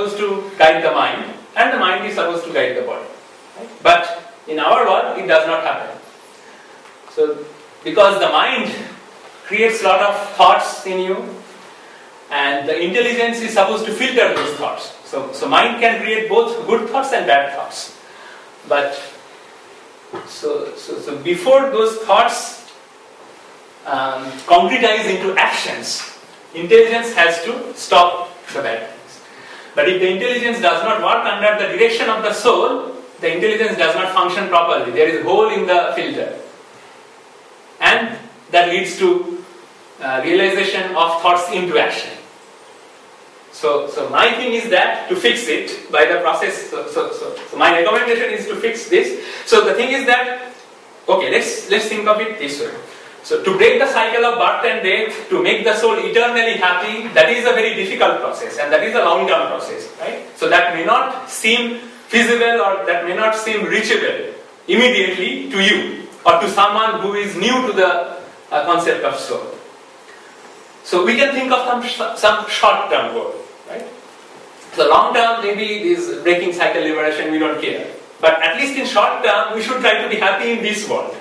supposed to guide the mind, and the mind is supposed to guide the body. Right? But in our world, it does not happen. So, because the mind creates a lot of thoughts in you, and the intelligence is supposed to filter those thoughts. So mind can create both good thoughts and bad thoughts. But so before those thoughts concretize into actions, intelligence has to stop the bad things. But if the intelligence does not work under the direction of the soul, the intelligence does not function properly. There is a hole in the filter. And that leads to realization of thoughts into action. So my thing is that to fix it by the process. So my recommendation is to fix this. So the thing is that, okay, let's think of it this way. So to break the cycle of birth and death, to make the soul eternally happy, that is a very difficult process, and that is a long-term process, right? So that may not seem feasible, or that may not seem reachable immediately to you, or to someone who is new to the concept of soul. So we can think of some short-term goal, right? So long-term, maybe is breaking cycle liberation, we don't care. But at least in short-term, we should try to be happy in this world.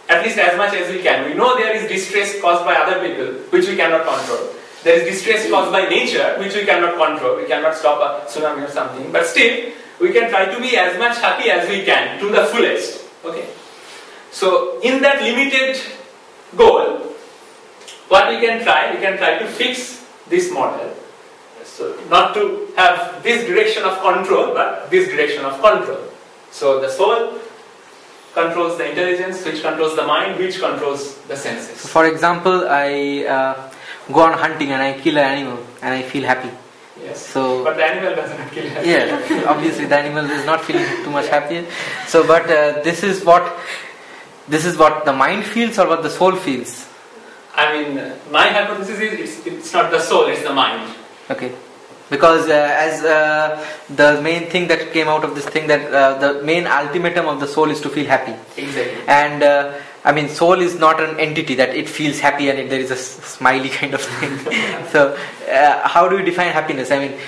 At least as much as we can. We know there is distress caused by other people, which we cannot control. There is distress caused by nature, which we cannot control. We cannot stop a tsunami or something. But still, we can try to be as much happy as we can, to the fullest. Okay. So in that limited goal, what we can try to fix this model. So not to have this direction of control, but this direction of control. So the soul controls the intelligence, which controls the mind, which controls the senses. For example, I go on hunting and I kill an animal and I feel happy. Yes. So, but the animal does not kill happy. Yeah, obviously the animal is not feeling too much happy. So, but this is what the mind feels, or what the soul feels. I mean, my hypothesis is it's not the soul, it's the mind. Okay. Because as the main thing that came out of this thing, that the main ultimatum of the soul is to feel happy. Exactly. And I mean, soul is not an entity that it feels happy and there is a smiley kind of thing. So how do you define happiness? I mean,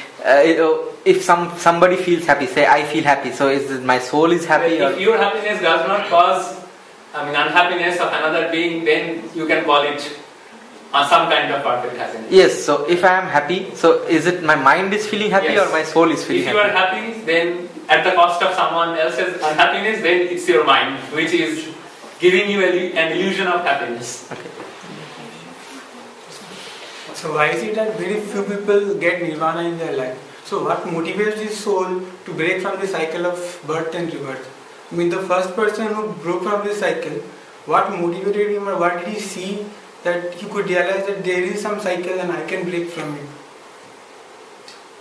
if somebody feels happy, say I feel happy, so is it my soul is happy? Well, if your happiness does not cause unhappiness of another being, then you can call it some kind of perfect happiness. Yes, so if I am happy, so is it my mind is feeling happy, yes, or my soul is feeling happy? If you are happy, then at the cost of someone else's unhappiness, then it's your mind which is giving you an illusion of happiness. Okay. So why is it that very few people get nirvana in their life? So what motivates the soul to break from the cycle of birth and rebirth? I mean, the first person who broke from this cycle, what motivated him, or what did he see that he could realize that there is some cycle and I can break from it?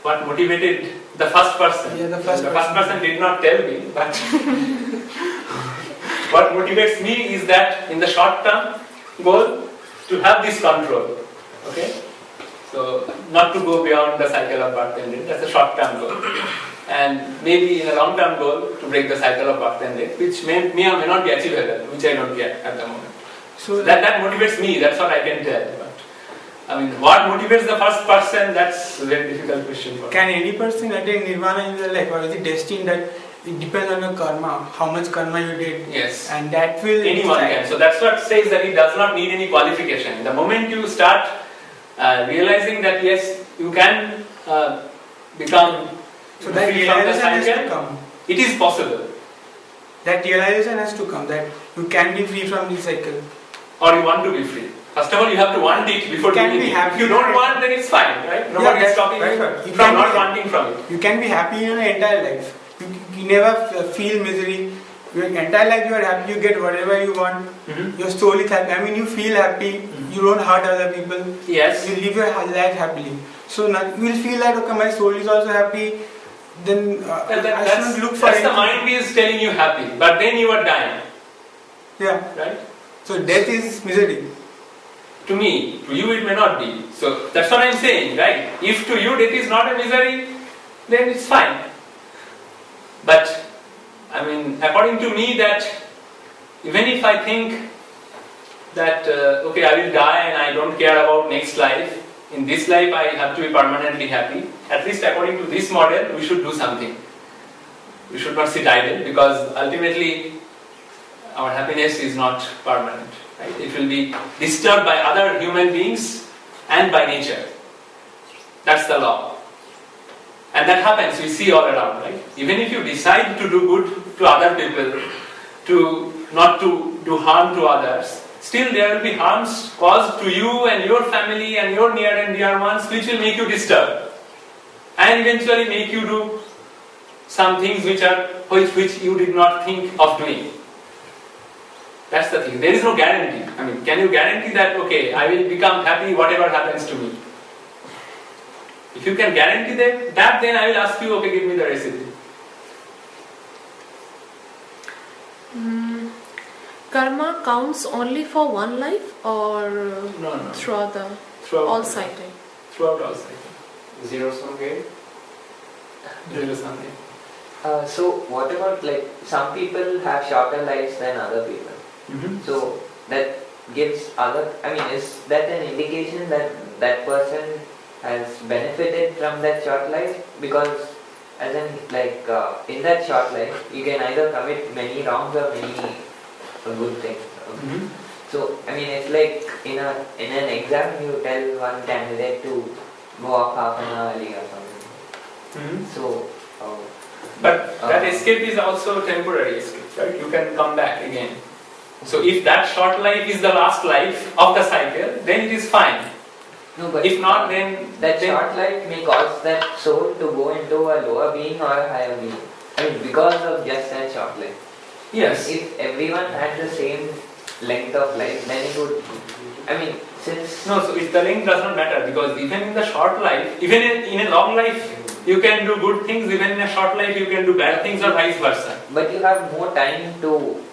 What motivated the first person? Yeah, the first person did not tell me, but what motivates me is that in the short term goal, to have this control. Okay? So, not to go beyond the cycle of birth and death, that's a short term goal. And maybe in a long term goal, to break the cycle of birth and death, which may or may not be achievable, which I don't get at the moment. So that motivates me, that's what I can tell. But I mean, what motivates the first person, that's a very difficult question for me. Can any person attain nirvana in their life, or is it destined that it depends on your karma, how much karma you did? Yes. And that will... Anyone can. So that's what says that it does not need any qualification. The moment you start realizing that yes, you can become... So that realization has to come. It is possible. That realization has to come, that you can be free from this cycle. Or you want to be free. First of all, you have to want it before doing it. If you don't want, then it's fine, right? Nobody is stopping you from not wanting from it. You can be happy in your entire life. You never feel misery. Your entire life you are happy, you get whatever you want. Your soul is happy. I mean, you feel happy. You don't hurt other people. Yes. You live your life happily. So you will feel that, okay, my soul is also happy. Then I shouldn't look for that's anything. the mind is telling you happy, but then you are dying. Yeah. Right? So death is misery. To me, to you it may not be. So that's what I am saying, right? If to you death is not a misery, then it's fine. But I mean, according to me, that even if I think that okay, I will die and I don't care about next life, in this life I have to be permanently happy, at least according to this model, we should do something. We should not sit idle, because ultimately our happiness is not permanent. Right? It will be disturbed by other human beings and by nature. That's the law. And that happens, we see all around, right? Even if you decide to do good to other people, not to do harm to others, still there will be harms caused to you and your family and your near and dear ones, which will make you disturbed. And eventually make you do some things which you did not think of doing. That's the thing. There is no guarantee. I mean, can you guarantee that, okay, I will become happy whatever happens to me? If you can guarantee that, then I will ask you, okay, give me the recipe. Karma counts only for one life, or No. throughout all cycle? Throughout all cycle. Zero-sum game? Zero-sum game. So what about, like, some people have shorter lives than other people? So that gives is that an indication that that person has benefited from that short life? Because as in, like, in that short life you can either commit many wrongs or many good things. So it's like in an exam you tell one candidate to go off half an hour early or something. So but that escape is also temporary escape, right? You can come back again. So if that short life is the last life of the cycle, then it is fine. No, but if not, then short life may cause that soul to go into a lower being or a higher being. Because of just that short life. Yes. If everyone had the same length of life, then it would. So if the length does not matter, because even in the short life, even in a long life, you can do good things. Even in a short life, you can do bad things, or vice versa. But you have more time to.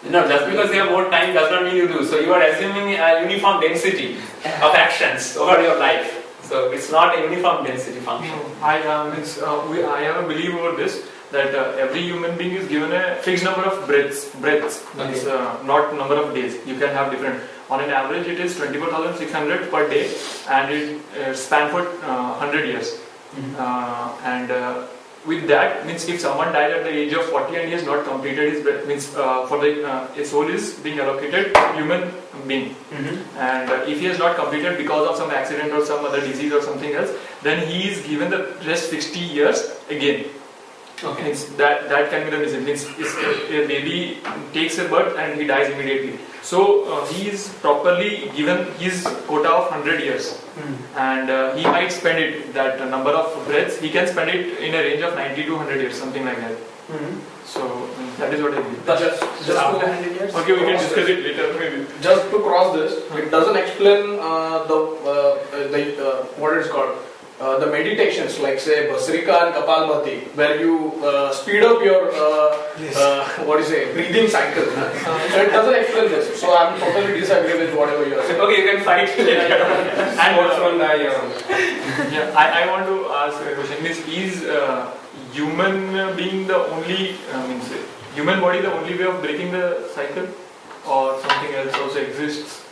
No, just because you have more time does not mean you do. So you are assuming a uniform density of actions over your life. So it's not a uniform density function. I have a belief over this, that every human being is given a fixed number of breaths. Means not number of days. You can have different. On an average, it is 24,600 per day, and it span for 100 years. With that, means if someone died at the age of 40 and he has not completed his breath, means a soul is being allocated human being. And if he has not completed because of some accident or some other disease or something else, then he is given the rest 60 years again. Okay. Means that can be the reason. Means a baby takes a birth and he dies immediately. So he is properly given his quota of 100 years. And he might spend it, that number of breaths, he can spend it in a range of 90 to 100 years, something like that. So that is what I believe. Just after 100 years? Okay, we can discuss it later maybe. Just to cross this, it doesn't explain what it's called. The meditations, like say Basrika and Kapalbhati, where you speed up your breathing cycle. So it doesn't explain this. So I'm totally disagree with whatever you are saying. Okay, you can fight later. And also, I want to ask a question. Is human being the only human body the only way of breaking the cycle, or something else also exists?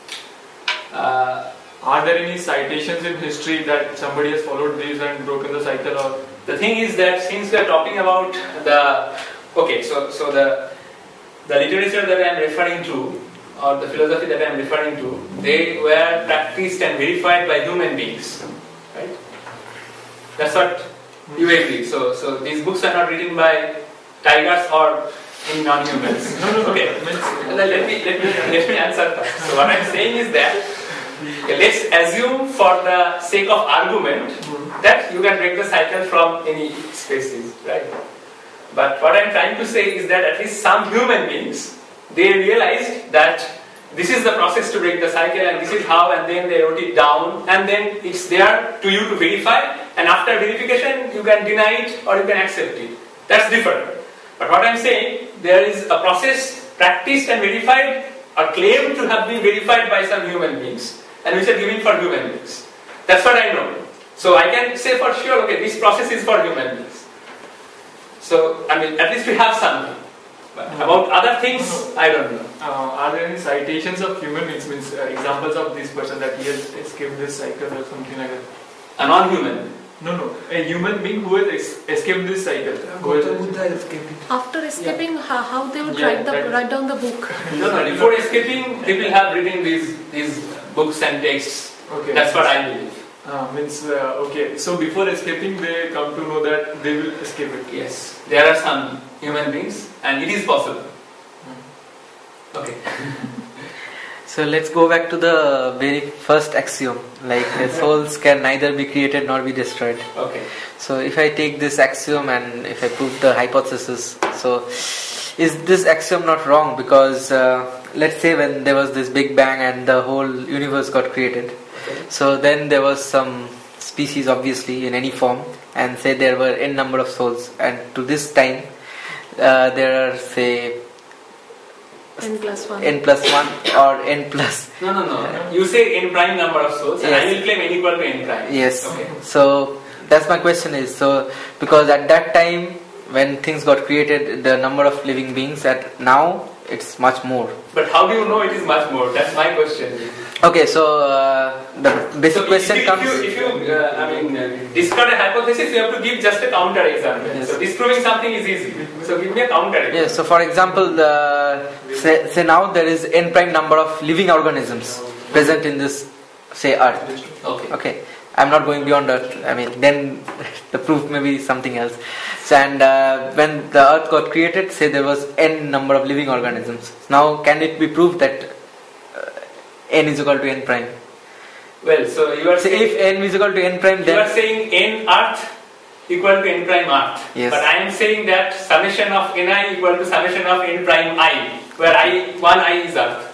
Are there any citations in history that somebody has followed this and broken the cycle? Or the thing is that since we are talking about the literature that I am referring to, or the philosophy that I am referring to, they were practiced and verified by human beings, right? That's what you agree. So these books are not written by tigers or non-humans. No. Okay. Let me answer first. So what I am saying is that, let's assume for the sake of argument that you can break the cycle from any species, right? But what I am trying to say is that at least some human beings, they realized that this is the process to break the cycle and this is how, and then they wrote it down, and then it's there to you to verify, and after verification you can deny it or you can accept it. That's different. But what I am saying, there is a process practiced and verified, or claimed to have been verified by some human beings, and which are given for human beings. That's what I know. So I can say for sure, okay, this process is for human beings. So, at least we have something. But about other things, I don't know. Are there any citations of human beings, means examples of this person that he has escaped this cycle or something like that? A non-human. No. A human being who has escaped this cycle. Buddha escaped. After escaping, how they would Yeah, write down the book? No. Before escaping, people have written these books and texts. Okay. That's what I believe. Okay. So before escaping, they come to know that they will escape it. Yes, there are some human beings, and it is possible. Okay. So let's go back to the very first axiom, like souls can neither be created nor be destroyed. Okay. So if I take this axiom and if I prove the hypothesis, so is this axiom not wrong? Because let's say when there was this Big Bang and the whole universe got created, so then there was some species obviously in any form, and say there were n number of souls, and to this time there are say N plus 1. n plus 1 or n plus. No. You say n prime number of souls, and I Yes. will claim n equal to n prime. Yes. Okay. So that's my question is, so because at that time when things got created, the number of living beings, at now it's much more. But how do you know it is much more? That's my question. Okay, so the basic So question if comes. you discard a hypothesis, you have to give just a counter example. Yes. So disproving something is easy. So give me a counter example. Yes, so for example, say now there is n prime number of living organisms present in this, say, Earth. Okay. Okay, I'm not going beyond Earth. I mean, then the proof may be something else. So, and when the Earth got created, say there was n number of living organisms. Now, can it be proved that n is equal to n prime? Well, so you are So saying if n is equal to n prime, you are then saying n Earth equal to n prime Earth. Yes. But I am saying that summation of ni equal to summation of n prime I, where one I is Earth.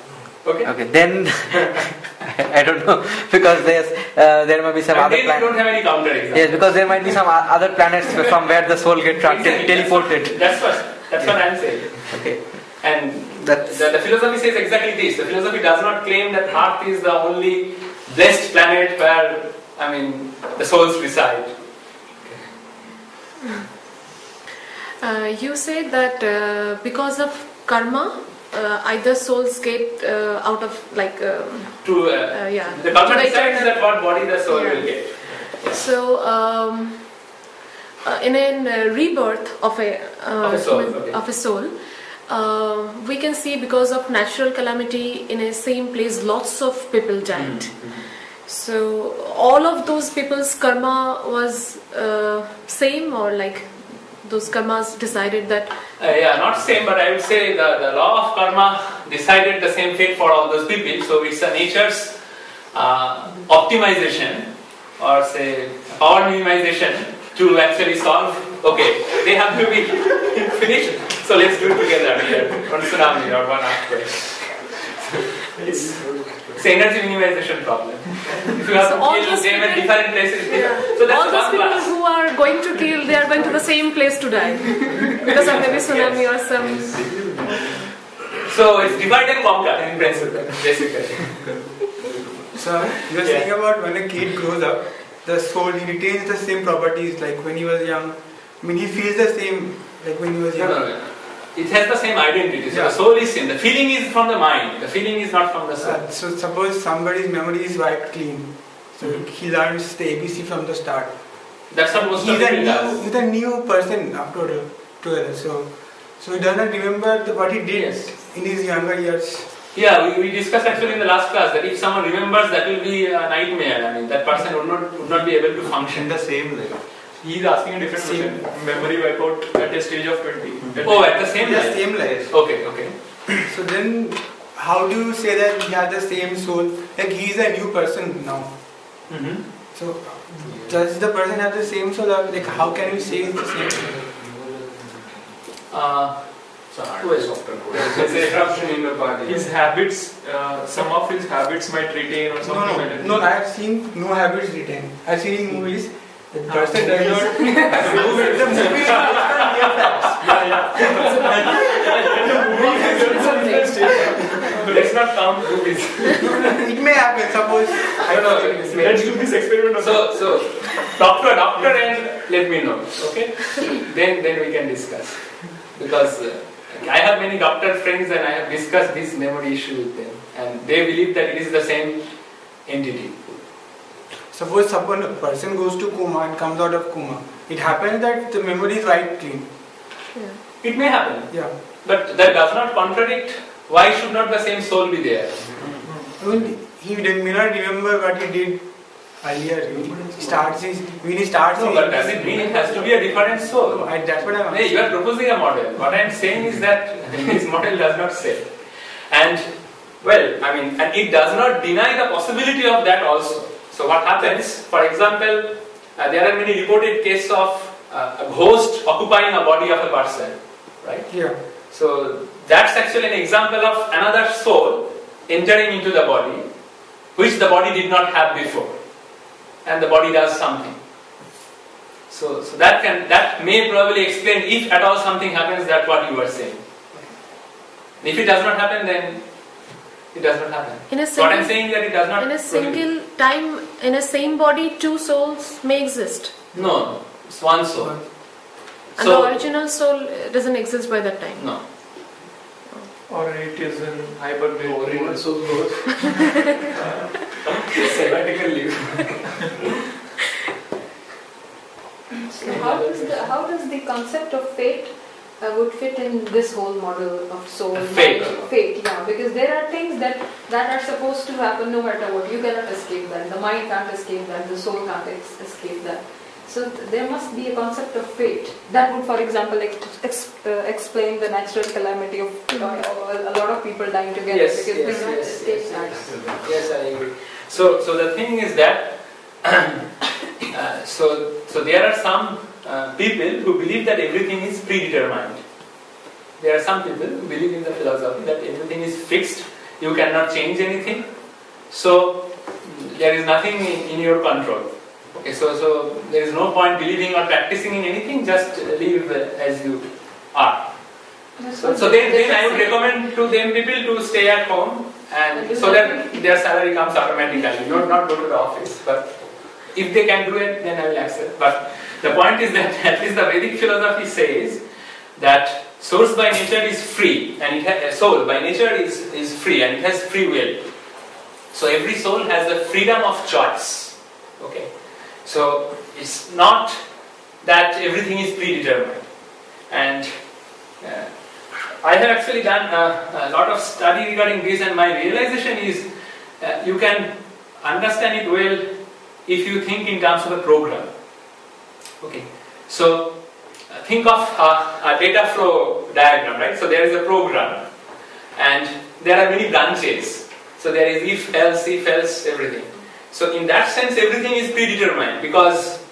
Okay. okay, then I don't know, because there might be some And other then you don't planets. have any counter example. Yes, because there might be some other planets from where the soul gets Exactly. teleported. That's what I'm saying. Okay, And that's the philosophy says exactly this. The philosophy does not claim that Earth is the only blessed planet where, the souls reside. You say that because of karma, either souls get out of yeah. The karma to decides eternal- that what body the soul Yeah. will get. So, in a rebirth of Of a soul, okay. of a soul, we can see because of natural calamity in a same place, lots of people died. So, all of those people's karma was same, or like those karmas decided that. Yeah, not same, but I would say the law of karma decided the same fate for all those people. So it's a nature's optimization, or say power minimization to actually solve. Okay, they have to be finished. So let's do it together here. One tsunami or one earthquake. It's energy minimization problem. If you have So to all kill those them at people- different places, so that's All those one people class. who are going to kill, they are going to the same place to die because of maybe tsunami or some. So it's divide and conquer in principle, basically. So you're Yeah. saying about when a kid grows up, the soul, he retains the same properties like when he was young. He feels the same like when he was young. No. It has the same identity. So Yeah. the soul is same. The feeling is from the mind. The feeling is not from the soul. So suppose somebody's memory is wiped clean. So he learns the ABC from the start. That's what most of people does. He's a new person after together. So he doesn't remember what he did Yes. in his younger years. Yeah, we discussed actually in the last class that if someone remembers, that will be a nightmare. That person would not be able to function. In the same level. He is asking a different Same. question. Memory wipeout at a stage of 20. Oh, at the same Yeah, level. same life. Okay. So then, how do you say that he has the same soul? Like he is a new person now. So does the person have the same soul? Or like how can you say it's the same soul? There's a eruption in the body. His habits, some of his habits might retain or something like that. No. I have seen no habits retained. I've seen in movies. The person does not. The movie is based on real facts. Let's not count movies. It may happen. Suppose. Let's do this experiment. So talk to a doctor and let me know. Okay? Then we can discuss. Because I have many doctor friends and I have discussed this memory issue with them, and they believe that it is the same entity. Suppose a person goes to coma and comes out of coma. It happens that the memory is wiped clean. Yeah. It may happen, Yeah. but that does not contradict why should not the same soul be there. I mean, he may not remember what he did earlier. When he starts No, but does it mean it has to be a different soul? That's what I'm Hey, asking. you are proposing a model. What I am saying is that this model does not say. And, well, I mean, and it does not deny the possibility of that also. So what happens, for example, there are many reported cases of a ghost occupying a body of a person, right? Yeah. So that's actually an example of another soul entering into the body, which the body did not have before, and the body does something. So that may probably explain, if at all something happens, that what you are saying. If it does not happen, then it does not happen. What I am saying that it does not. In a single time, in a same body, two souls may exist. No, it's one soul. And the original soul doesn't exist by that time. No. Or it is in hibernation. Original soul goes. Sabbatical leave. So how does the concept of fate would fit in this whole model of soul? Fate. Fate, yeah, because there are things that are supposed to happen no matter what. You cannot escape that. The mind can't escape that. The soul can't escape that. So there must be a concept of fate that would, for example, explain the natural calamity of a lot of people dying together because they cannot escape that. Yes, I agree. So the thing is that so there are some people who believe that everything is predetermined. There are some people who believe in the philosophy that everything is fixed. You cannot change anything. So there is nothing in your control. Okay, so there is no point believing or practicing in anything. Just live as you are. So then I would recommend to them people to stay at home, and so that their salary comes automatically. You not go to the office, but if they can do it, then I will accept. But the point is that at least the Vedic philosophy says that source by nature is free, and it has, soul by nature is free, and it has free will. So every soul has the freedom of choice. Okay, so it's not that everything is predetermined. And I have actually done a lot of study regarding this, and my realization is you can understand it well if you think in terms of a program. Okay, so think of a data flow diagram, right? So there is a program, and there are many branches. So there is if, else, everything. So in that sense, everything is predetermined, because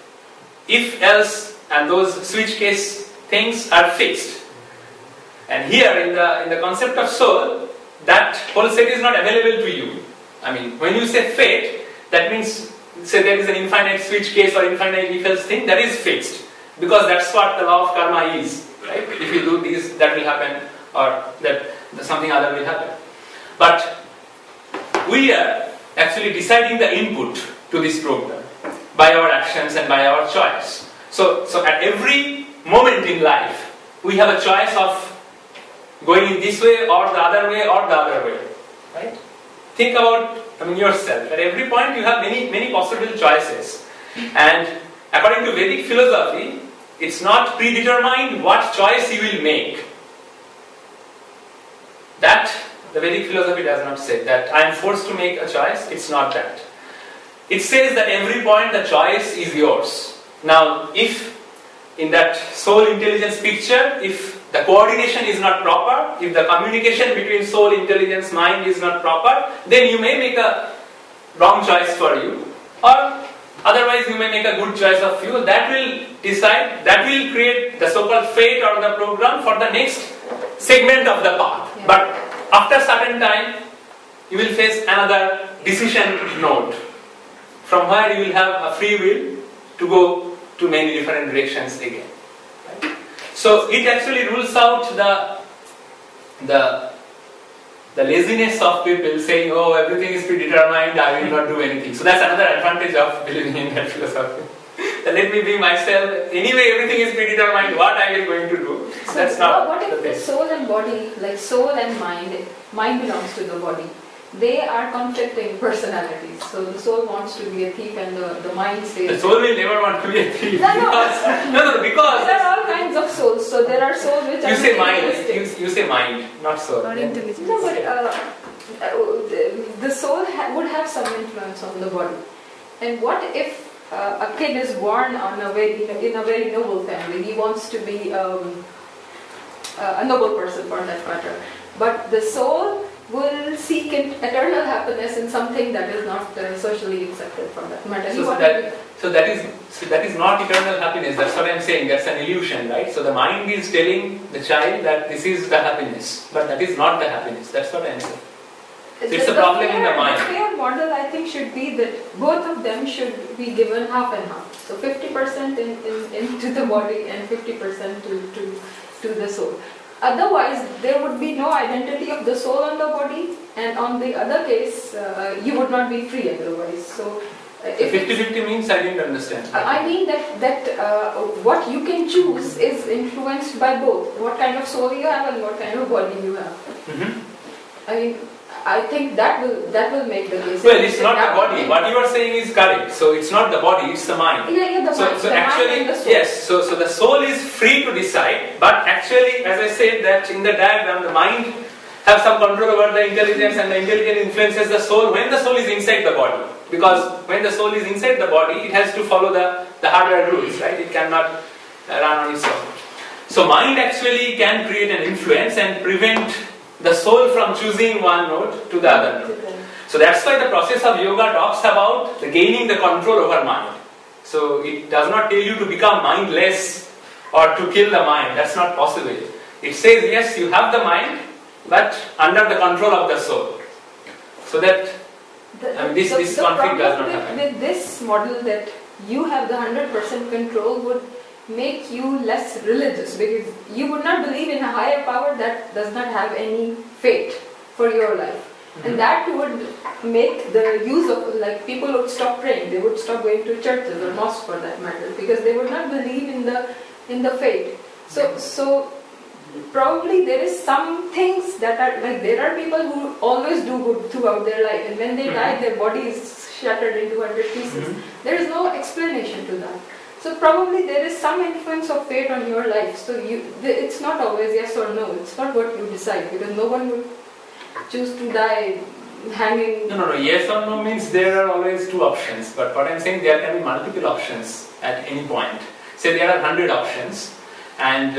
if, else, and those switch case things are fixed. And here in the concept of soul, that whole set is not available to you. I mean, when you say fate, that means, say there is an infinite switch case or infinite if else thing, that is fixed. Because that's what the law of karma is, right? If you do this, that will happen, or that something other will happen. But we are actually deciding the input to this program by our actions and by our choice. So at every moment in life, we have a choice of going in this way or the other way or the other way, right? Think about, yourself. At every point you have many possible choices. And according to Vedic philosophy, it's not predetermined what choice you will make. That the Vedic philosophy does not say that I am forced to make a choice. It's not that. It says that every point the choice is yours. Now, if in that soul intelligence picture, if the coordination is not proper, if the communication between soul, intelligence, mind is not proper, then you may make a wrong choice for you, or otherwise you may make a good choice of you. That will decide, that will create the so-called fate or the program for the next segment of the path. Yeah. But after certain time, you will face another decision node, from where you will have a free will to go to many different directions again. Right? So it actually rules out the laziness of people saying, oh, everything is predetermined, I will not do anything. So that's another advantage of believing in that philosophy. Let me be myself. Anyway, everything is predetermined, what I am going to do. So That's not what the if the case. soul and body, like soul and mind belongs to the body. They are conflicting personalities. So the soul wants to be a thief and the mind says... The soul will never want to be a thief. No. Because there are all kinds of souls. So there are souls which are... you say mind, materialistic. you say mind, not soul. Or intelligence. No, but the soul would have some influence on the body. And what if a kid is born in a very noble family? He wants to be a noble person, for that matter. But the soul will seek eternal happiness in something that is not socially accepted, for that matter. So that is not eternal happiness. That's what I'm saying. That's an illusion, right? So the mind is telling the child that this is the happiness, but that is not the happiness. That's what I'm saying. It's a problem in the mind. The fair model, I think, should be that both of them should be given half and half. So 50% into the body and 50% to the soul. Otherwise, there would be no identity of the soul on the body, and on the other case, you would not be free otherwise. So, if 50-50 means I didn't understand. I mean that what you can choose is influenced by both. What kind of soul you have and what kind of body you have. Mm-hmm. I mean, I think that will make the case. Well, it's not the body. What you are saying is correct. So it's not the body, it's the mind. Yeah, the mind. So the actually, mind and the soul. yes. So the soul is free to decide, but actually, as I said, that in the diagram, the mind have some control over the intelligence, and the intelligence influences the soul when the soul is inside the body. Because when the soul is inside the body, it has to follow the hardware rules, right? It cannot run on its own. So mind actually can create an influence and prevent the soul from choosing one node to the other node. So that's why the process of yoga talks about gaining the control over mind. So it does not tell you to become mindless or to kill the mind. That's not possible. It says, yes, you have the mind, but under the control of the soul. So that this conflict does not happen. With this model that you have the 100% control would make you less religious, because you would not believe in a higher power that does not have any fate for your life. And that would make the use of, like, people would stop praying, they would stop going to churches or mosques, for that matter, because they would not believe in the fate. So probably there is some things that are, like, there are people who always do good throughout their life, and when they die their body is shattered into 100 pieces. There is no explanation to that. So probably there is some influence of fate on your life. So it's not always yes or no. It's not what you decide, because no one would choose to die hanging. No. Yes or no means there are always two options. But what I'm saying, there can be multiple options at any point. Say there are 100 options, and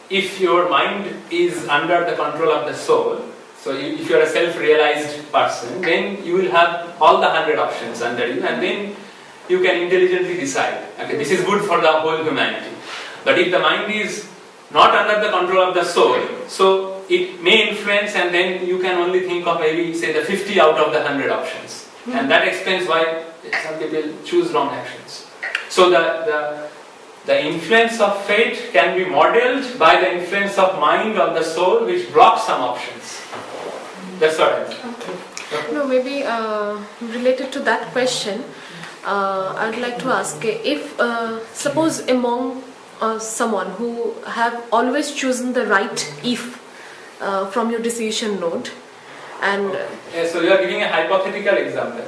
if your mind is under the control of the soul, so if you are a self-realized person, then you will have all the 100 options under you, and then you can intelligently decide, okay, this is good for the whole humanity. But if the mind is not under the control of the soul, so it may influence, and then you can only think of maybe, say, the 50 out of the 100 options. And that explains why some people choose wrong actions. So the influence of fate can be modeled by the influence of mind on the soul, which blocks some options. That's what I'm saying. Okay. No, maybe related to that question, I would like to ask, if suppose among someone who have always chosen the right if from your decision node, and so you are giving a hypothetical example.